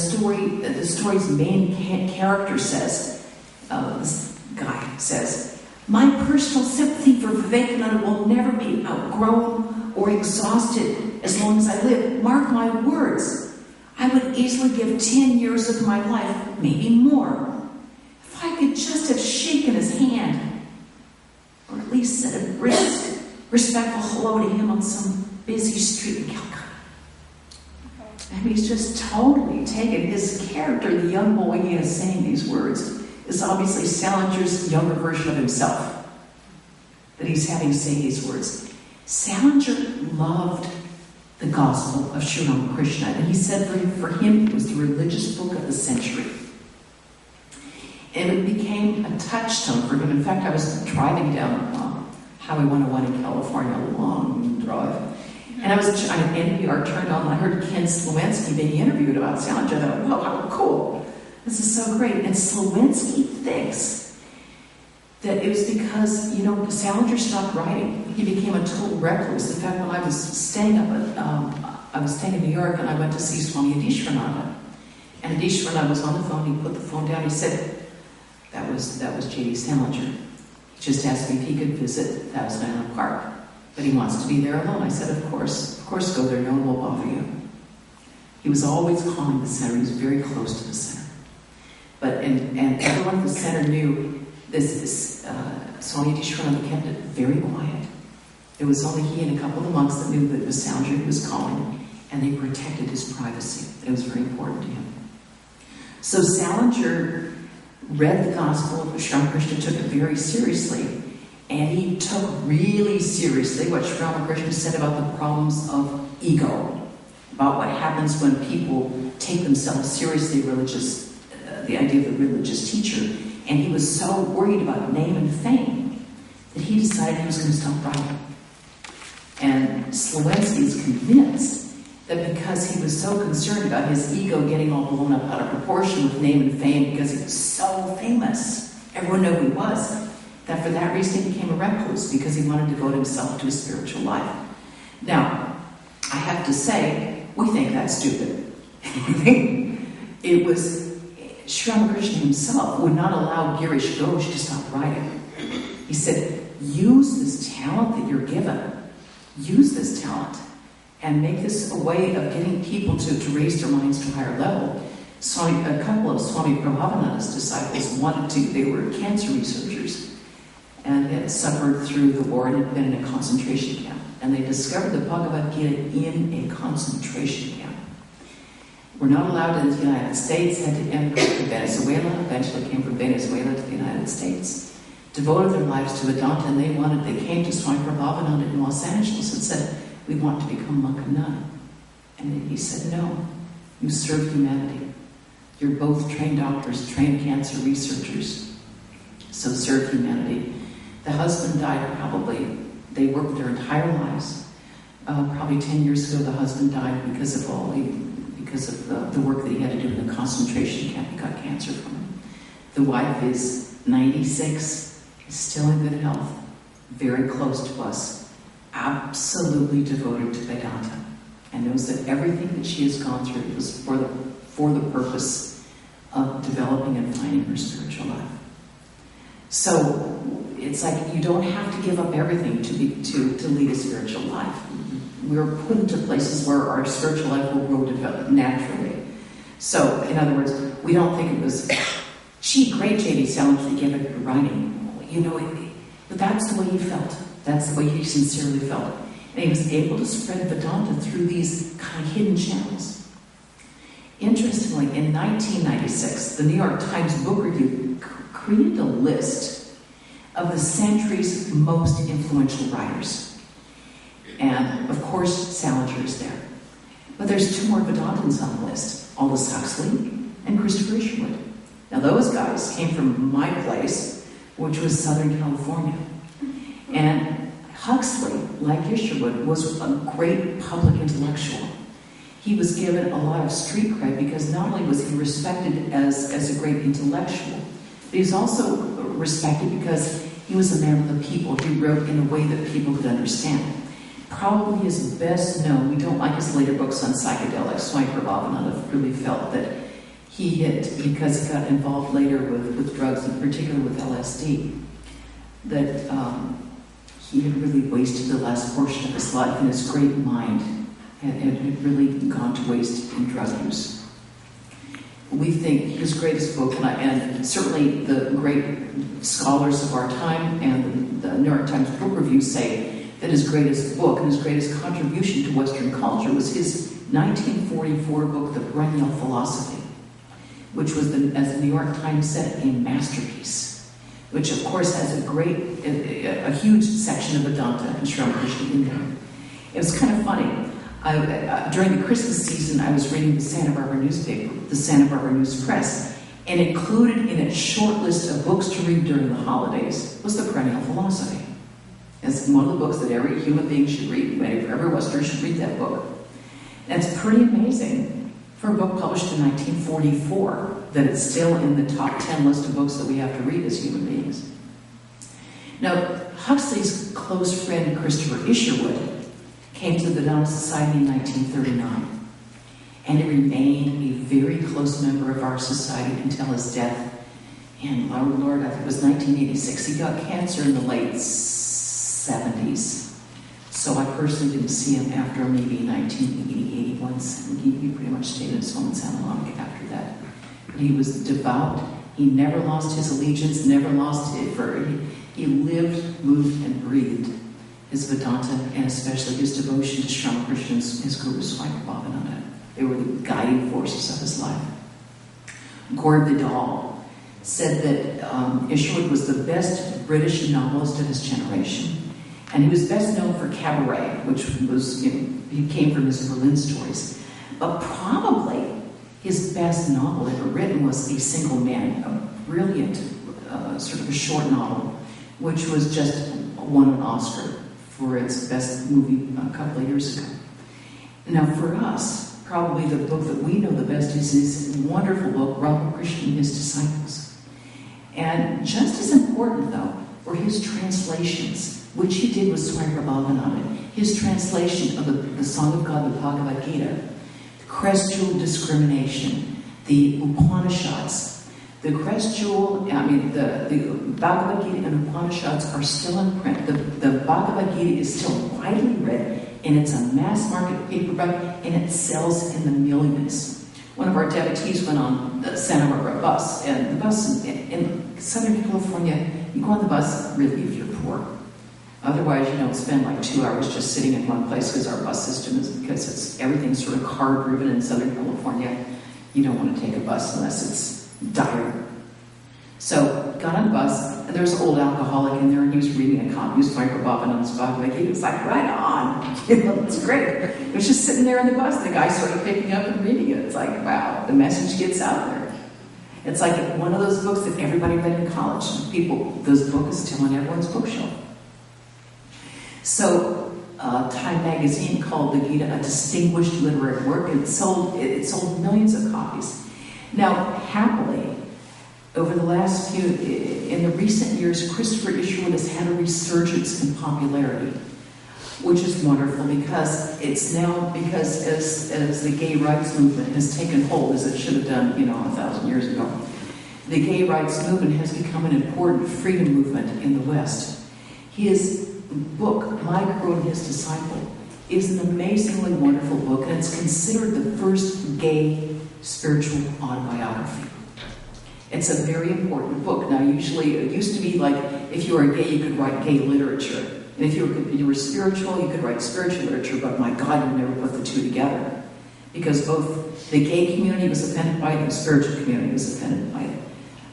story's main character says, this guy says, my personal sympathy for Vivekananda will never be outgrown or exhausted as long as I live. Mark my words. I would easily give 10 years of my life, maybe more, if I could just have shaken his hand, or at least said a brisk, respectful hello to him on some busy street in Calcutta. And he's just totally taken his character, the young boy he is saying these words, is obviously Salinger's younger version of himself that he's having say these words. Salinger loved the Gospel of Sri Ramakrishna, and he said for him it was the religious book of the century. And it became a touchstone for him. In fact, I was driving down Highway 101 in California, a long drive, and I had NPR turned on, and I heard Ken Slowensky being interviewed about Salinger. I thought, wow, how cool. This is so great. And Slowensky thinks that it was because, Salinger stopped writing. He became a total recluse. In fact, when I was staying in New York, and I went to see Swami Adishrananda. And Adishrananda was on the phone. He put the phone down. He said, that was J.D. Salinger. He just asked me if he could visit Thousand Island Park. But he wants to be there alone. I said, of course go there. No one will bother you. He was always calling the center. He was very close to the center. And everyone at the center knew this Swami Adishrananda kept it very quiet. It was only he and a couple of the monks that knew that it was Salinger who was calling, and they protected his privacy. It was very important to him. So Salinger read the Gospel of Sri Ramakrishna, took it very seriously, And he took really seriously what Sri Ramakrishna said about the problems of ego, about what happens when people take themselves seriously, the idea of a religious teacher. And he was so worried about name and fame that he decided he was going to stop writing. And Slowensky is convinced that because he was so concerned about his ego getting all blown up out of proportion with name and fame, because he was so famous, everyone knew who he was, that for that reason he became a recluse, because he wanted to devote himself to his spiritual life. Now, I have to say, we think that's stupid. It was Sri Ramakrishna himself would not allow Girish Ghosh to stop writing. He said, use this talent that you're given. Use this talent and make this a way of getting people to raise their minds to a higher level. A couple of Swami Prabhavananda's disciples they were cancer researchers and had suffered through the war and had been in a concentration camp. And they discovered the Bhagavad Gita in a concentration camp. Were not allowed into the United States, had to emigrate to Venezuela, eventually came from Venezuela to the United States, devoted their lives to Vedanta, and they came to Swami Prabhavananda in Los Angeles and said, we want to become monk and nun. And he said, no, you serve humanity. You're both trained doctors, trained cancer researchers, so serve humanity. The husband died they worked their entire lives. Probably 10 years ago, the husband died because of the work that he had to do in the concentration camp. He got cancer from it. The wife is 96, is still in good health, very close to us, absolutely devoted to Vedanta, and knows that everything that she has gone through was for the purpose of developing and finding her spiritual life. So it's like you don't have to give up everything to lead a spiritual life. We're put into places where our spiritual life will grow naturally. So, in other words, we don't think it was, great J.D. Salinger, they gave up your writing. But that's the way he felt. That's the way he sincerely felt. And he was able to spread Vedanta through these kind of hidden channels. Interestingly, in 1996, the New York Times Book Review created a list of the century's most influential writers. And, of course, Salinger is there. But there's two more Vedantins on the list, Aldous Huxley and Christopher Isherwood. Now, those guys came from my place, which was Southern California. And Huxley, like Isherwood, was a great public intellectual. He was given a lot of street cred because not only was he respected as a great intellectual, but he was also respected because he was a man of the people. He wrote in a way that people could understand. Probably his best known, we don't like his later books on psychedelics. Swami Prabhavananda really felt that he hit, because he got involved later with drugs, in particular with LSD, that he had really wasted the last portion of his life, and his great mind had really gone to waste in drug use. We think his greatest book, and certainly the great scholars of our time and the New York Times Book Review say that his greatest book and his greatest contribution to Western culture was his 1944 book, The Perennial Philosophy, which was, as the New York Times said, a masterpiece, which of course has a huge section of Vedanta and Sri Ramakrishna in there. It was kind of funny. During the Christmas season, I was reading the Santa Barbara newspaper, the Santa Barbara News Press, and included in its short list of books to read during the holidays was The Perennial Philosophy. It's one of the books that every human being should read. Every Westerner should read that book. And it's pretty amazing for a book published in 1944 that it's still in the top 10 list of books that we have to read as human beings. Now, Huxley's close friend Christopher Isherwood came to the Vedanta Society in 1939, and he remained a very close member of our society until his death. And Lord, I think it was 1986. He got cancer in the late 70s. So I personally didn't see him after maybe 1980, 81. He pretty much stayed in his home in Santa Monica after that. But he was devout. He never lost his allegiance, never lost it. He lived, moved, and breathed his Vedanta, and especially his devotion to Sri Ramakrishna, his Guru Swami Prabhavananda. They were the guiding forces of his life. Gore Vidal said that Isherwood was the best British novelist of his generation. And he was best known for Cabaret, which was, he came from his Berlin stories. But probably his best novel ever written was A Single Man, a brilliant, sort of a short novel, which was just won an Oscar for its best movie a couple of years ago. Now for us, probably the book that we know the best is his wonderful book, Ramakrishna and His Disciples. And just as important, though, were his translations, which he did with Swami Prabhavananda. His translation of the Song of God, the Bhagavad Gita, the crest jewel discrimination, the Upanishads. The crest jewel, the Bhagavad Gita and Upanishads are still in print. The Bhagavad Gita is still widely read, and it's a mass market paperback, and it sells in the millions. One of our devotees went on the Santa Barbara bus, and the bus in Southern California, you go on the bus really if you're poor. Otherwise, you don't spend like 2 hours just sitting in one place, because our bus system is, because everything's sort of car-driven in Southern California. You don't want to take a bus unless it's dire. So, got on the bus, and there's an old alcoholic in there, and he was reading a copy of Swami Prabhupada's Bhagavad Gita. It was like, right on! It's great. It was just sitting there in the bus, and the guy started picking up and reading it. It's like, wow, the message gets out there. It's like one of those books that everybody read in college. This book is still on everyone's bookshelf. So, Time magazine called the Gita a distinguished literary work. It sold millions of copies. Now, happily, over the last in the recent years, Christopher Isherwood has had a resurgence in popularity, which is wonderful, because it's now, because as the gay rights movement has taken hold, as it should have done, 1,000 years ago, the gay rights movement has become an important freedom movement in the West. His book, My Guru and His Disciple, is an amazingly wonderful book, and it's considered the first gay spiritual autobiography. It's a very important book. Now, usually, it used to be like, if you were gay, you could write gay literature. And if you were spiritual, you could write spiritual literature, but my God, you never put the two together. Because both the gay community was offended by it, and the spiritual community was offended by it.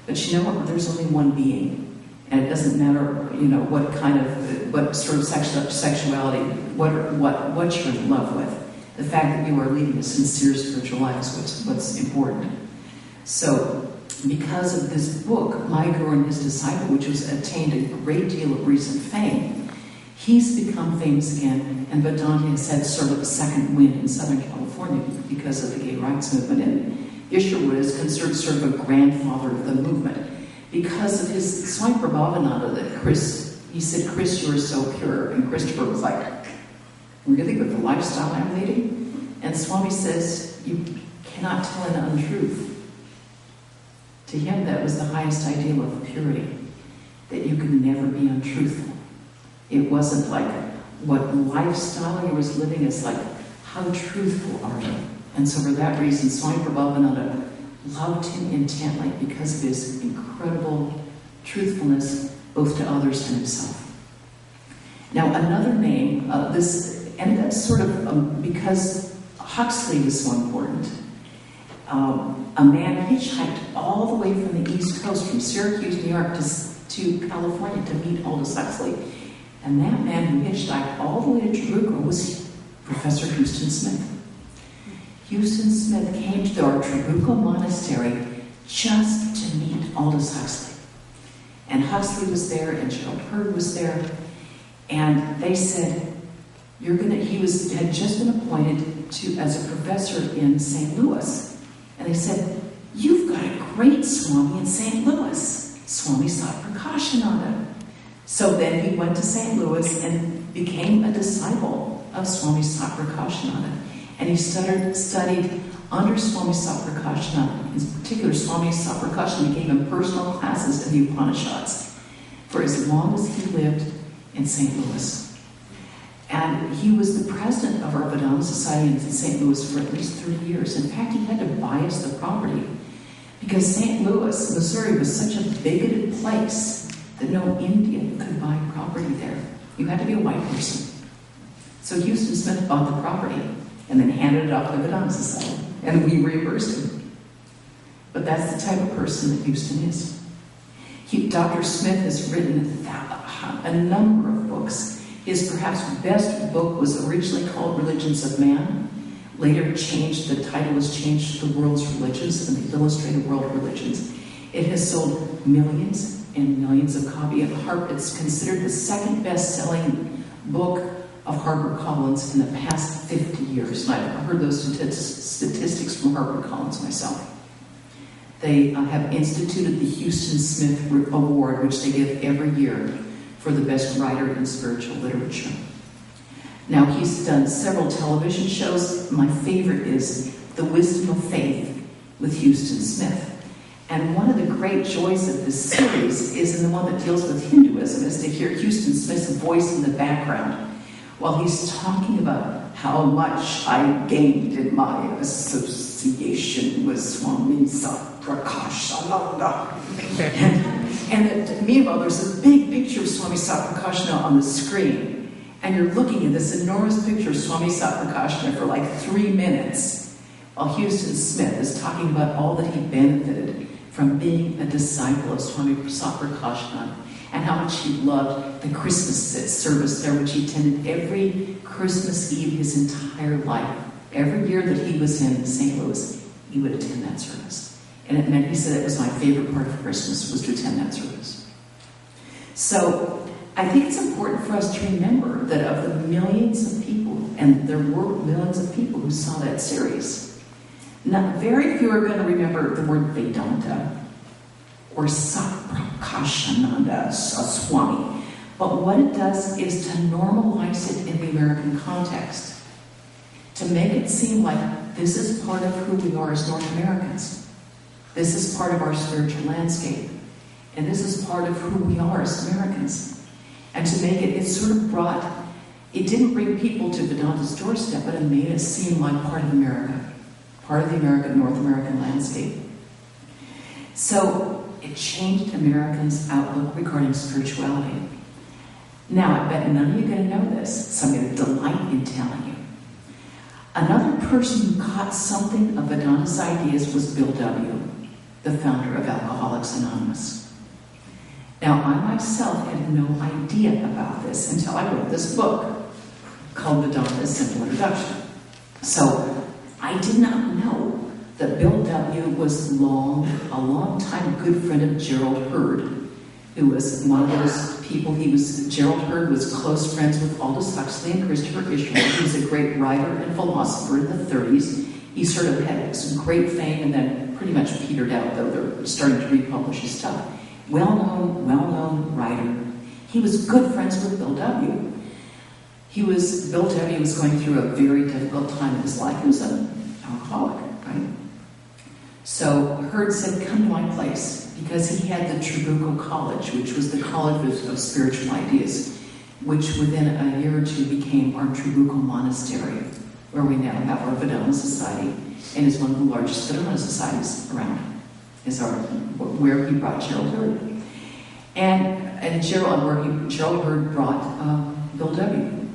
But you know what? There's only one being. And it doesn't matter, what sort of sexuality, what you're in love with. The fact that you are leading a sincere spiritual life is what's important. So, because of this book, My Guru and His Disciple, which has attained a great deal of recent fame, he's become famous again, and Vedanta has had sort of a second wind in Southern California because of the gay rights movement. And Isherwood is considered sort of a grandfather of the movement because of his Swami Prabhavananda, that he said, Chris, you are so pure. And Christopher was like, really, with the lifestyle I'm leading? And Swami says, you cannot tell an untruth. To him, that was the highest ideal of purity, that you could never be untruthful. It wasn't like what lifestyle he was living, it's like, how truthful are you? And so for that reason, Swami Prabhavananda loved him intently because of his incredible truthfulness, both to others and himself. Now, another name, and that's sort of because Huxley was so important. A man hitchhiked all the way from the East Coast, from Syracuse, New York, to California to meet Aldous Huxley. And that man who hitchhiked all the way to Trabuco was Professor Houston Smith. Houston Smith came to our Trabuco Monastery just to meet Aldous Huxley. And Huxley was there, and Gerald Heard was there, and they said, he had just been appointed as a professor in St. Louis. And they said, you've got a great Swami in St. Louis, Swami Satprakashananda. So then he went to St. Louis and became a disciple of Swami Satprakashananda. And he studied under Swami Satprakashananda. In particular, Swami Satprakashananda gave him personal classes in the Upanishads for as long as he lived in St. Louis. And he was the president of our Vedanta Society in St. Louis for at least 30 years. In fact, he had to buy us the property because St. Louis, Missouri, was such a bigoted place that no Indian could buy property there. You had to be a white person. So Houston Smith bought the property and then handed it off to the Vedanta Society. And we reimbursed him. But that's the type of person that Houston is. Dr. Smith has written a number of books. His perhaps best book was originally called Religions of Man. Later changed, the title was changed to The World's Religions and the Illustrated World Religions. It has sold millions and millions of copies. It's considered the second best-selling book of HarperCollins in the past 50 years. And I've heard those statistics from HarperCollins myself. They have instituted the Houston Smith Award, which they give every year for the best writer in spiritual literature. Now, he's done several television shows. My favorite is The Wisdom of Faith with Houston Smith. And one of the great joys of this series is in the one that deals with Hinduism, is to hear Houston Smith's voice in the background while he's talking about how much I gained in my association with Swami Satprakashananda. And meanwhile, there's a big picture of Swami Satprakashananda on the screen. And you're looking at this enormous picture of Swami Satprakashananda for like 3 minutes while Houston Smith is talking about all that he benefited from being a disciple of Swami Satprakashananda and how much he loved the Christmas service there, which he attended every Christmas Eve his entire life. Every year that he was in St. Louis, he would attend that service. And it meant, he said, it was my favorite part of Christmas was to attend that service. So I think it's important for us to remember that of the millions of people, and there were millions of people who saw that series, very few are going to remember the word Vedanta or Satprakashananda Swami. But what it does is to normalize it in the American context, to make it seem like this is part of who we are as North Americans. This is part of our spiritual landscape. And this is part of who we are as Americans. And to make it, it didn't bring people to Vedanta's doorstep, but it made it seem like part of America, North American landscape. So it changed Americans' outlook regarding spirituality. Now, I bet none of you are going to know this, so I'm going to delight in telling you. Another person who caught something of Vedanta's ideas was Bill W., the founder of Alcoholics Anonymous. Now, I myself had no idea about this until I wrote this book called Vedanta: A Simple Introduction. So, I did not know that Bill W. was a long-time good friend of Gerald Hurd, who was one of those people. Gerald Hurd was close friends with Aldous Huxley and Christopher Ishmael. He was a great writer and philosopher in the 30s. He sort of had some great fame and then pretty much petered out, though they're starting to republish his stuff. Well-known writer. He was good friends with Bill W. Bill W. was going through a very difficult time in his life. He was an alcoholic, right? So Hurd said, come to my place, because he had the Trabuco College, which was the college of spiritual ideas, which within a year or two became our Trabuco Monastery, where we now have our Vedanta Society, and is one of the largest Vedanta societies around. Where he brought Gerald Hurd. And Gerald Hurd brought Bill W.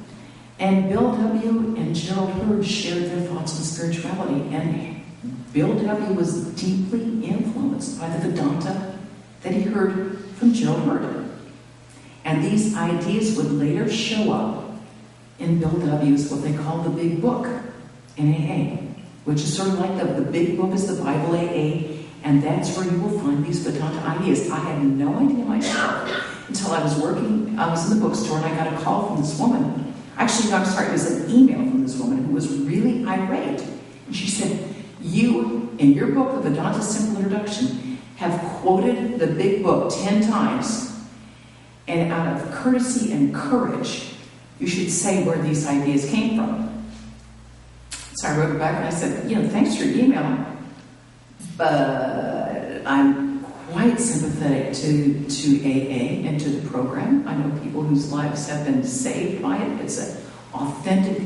And Bill W. and Gerald Hurd shared their thoughts on spirituality. And Bill W. was deeply influenced by the Vedanta that he heard from Gerald Hurd. And these ideas would later show up in Bill W.'s what they call the Big Book in AA, which is sort of like the Big Book is the Bible AA. And that's where you will find these Vedanta ideas. I had no idea myself until I was in the bookstore and I got a call from this woman. Actually, no, I'm sorry, it was an email from this woman who was really irate. And she said, you, in your book, The Vedanta Simple Introduction, have quoted the Big Book 10 times. And out of courtesy and courage, you should say where these ideas came from. So I wrote her back and I said, thanks for your email. But I'm quite sympathetic to AA and to the program. I know people whose lives have been saved by it. It's an authentic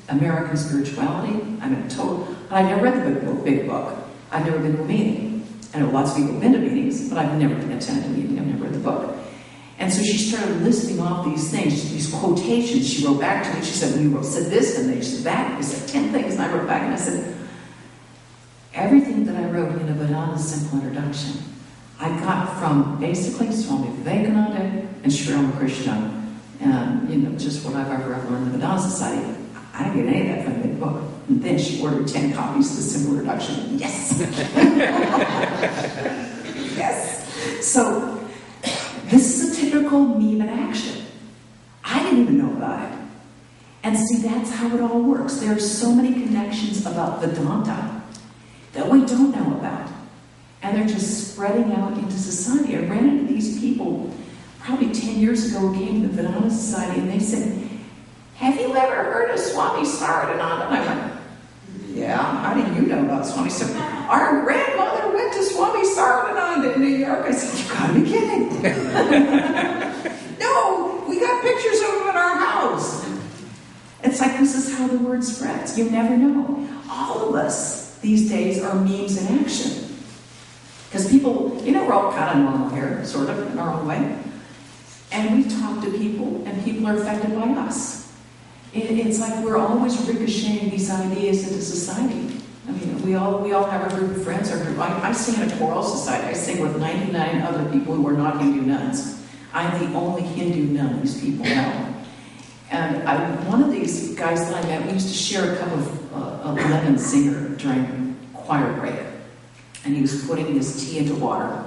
American spirituality. I've never read the Big Book. I've never been to a meeting. I know lots of people have been to meetings, but I've never attended a meeting. I've never read the book. And so she started listing off these things, these quotations. She wrote back to me. She said, you said this, and they said that. They said 10 things. And I wrote back and I said, Everything that I wrote in a Vedanta Simple Introduction, I got from basically Swami Vivekananda and Sri Ramakrishna, and just what I've ever learned in the Vedanta Society. I didn't get any of that from the big book. And then she ordered 10 copies of the Simple Introduction. Yes! Yes! So, this is a typical meme in action. I didn't even know about it. And see, that's how it all works. There are so many connections about Vedanta that we don't know about. And they're just spreading out into society. I ran into these people probably 10 years ago who came to the Vedanta Society, and they said, "Have you ever heard of Swami Saradananda?" And I went, "Yeah, how do you know about Swami Saradananda?" "Our grandmother went to Swami Saradananda in New York." I said, "You gotta be kidding." "No, we got pictures of him in our house." It's like, this is how the word spreads. You never know. All of us these days are memes in action. Because people, we're all kind of normal here, sort of, in our own way. And we talk to people, and people are affected by us. It's like we're always ricocheting these ideas into society. I mean, we all have a group of friends. I sing in a choral society. I sing with 99 other people who are not Hindu nuns. I'm the only Hindu nun these people know. And one of these guys that I met, we used to share a cup of lemon singer during choir break. And he was putting his tea into water.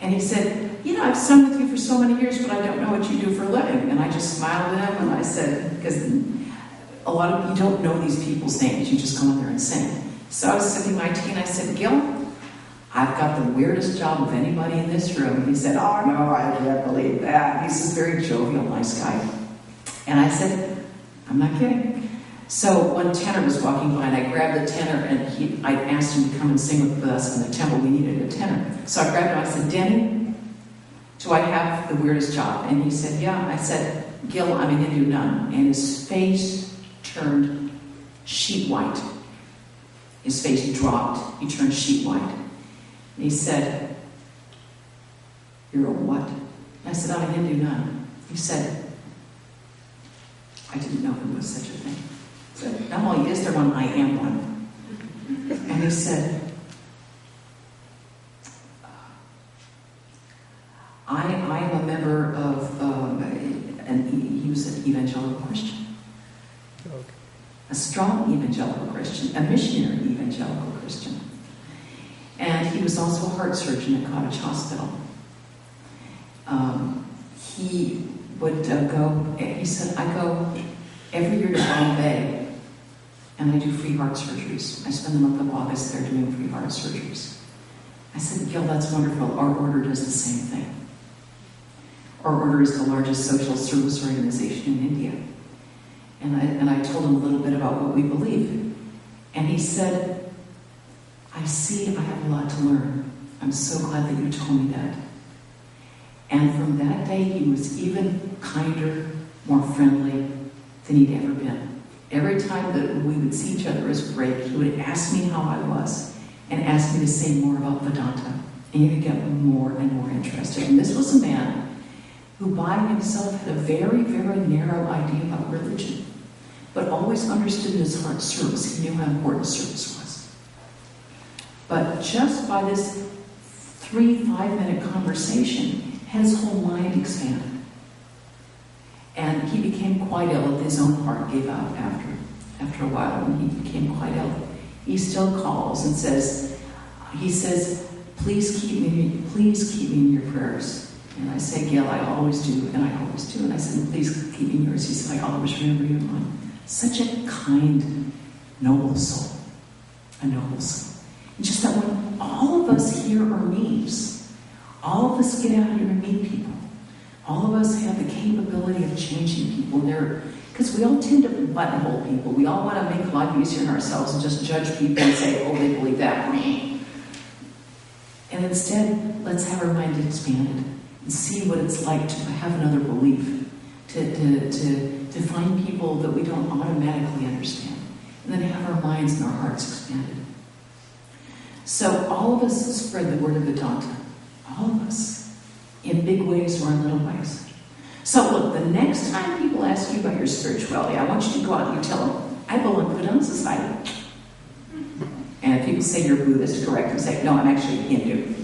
And he said, "I've sung with you for so many years, but I don't know what you do for a living." And I just smiled at him, and I said, because a lot of you don't know these people's names, you just go in there and sing. So I was sipping my tea, and I said, "Gil, I've got the weirdest job of anybody in this room." And he said, "Oh, no, I can't believe that." He's this very jovial, nice guy. And I said, "I'm not kidding." So one tenor was walking by, and I grabbed the tenor, and I asked him to come and sing with us in the temple. We needed a tenor. So I grabbed him, I said, "Denny, do I have the weirdest job?" And he said, "Yeah." I said, "Gil, I'm a Hindu nun." And his face turned sheet white. His face dropped. He turned sheet white. And he said, "You're a what?" And I said, "I'm a Hindu nun." He said, "I didn't know there was such a thing." I said, "Not only is there one, I am one." And he said, I am a member of, and he was an evangelical Christian. Okay. A strong evangelical Christian, a missionary evangelical Christian. And he was also a heart surgeon at Cottage Hospital. He would he said, "I go every year to Bombay, and I do free heart surgeries. I spend the month of August there doing free heart surgeries." I said, "Gil, that's wonderful. Our order does the same thing. Our order is the largest social service organization in India." And I told him a little bit about what we believe. And he said, "I see I have a lot to learn. I'm so glad that you told me that." And from that day, he was even kinder, more friendly than he'd ever been. Every time that we would see each other as break, he would ask me how I was and ask me to say more about Vedanta. And he would get more and more interested. And this was a man who by himself had a very, very narrow idea about religion, but always understood in his heart service. He knew how important service was. But just by this 3-5-minute conversation, his whole mind expanded. And he became quite ill. His own heart gave out after a while, and he became quite ill. He still calls and says, please keep me in your prayers." And I say, "Gil, I always do, and I always do." And I said, "Please keep me in yours." He said, "I always remember you in mine." Such a kind, noble soul. A noble soul. And just that when all of us here are memes, all of us get out here and meet people. All of us have the capability of changing people. Because we all tend to buttonhole people. We all want to make life easier on ourselves and just judge people and say, "Oh, they believe that." And instead, let's have our mind expanded and see what it's like to have another belief, to find people that we don't automatically understand, and then have our minds and our hearts expanded. So all of us spread the word of Vedanta. All of us. In big ways or in little ways. So look, the next time people ask you about your spirituality, I want you to go out and you tell them, "I belong to Vedanta Society." And if if people say you're Buddhist, correct them, say, no, I'm actually Hindu.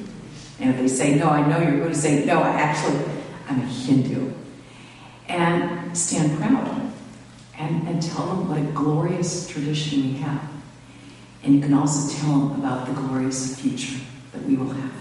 And if they say, no, I know you're Buddhist, say, no, I'm a Hindu. And stand proud and tell them what a glorious tradition we have. And you can also tell them about the glorious future that we will have.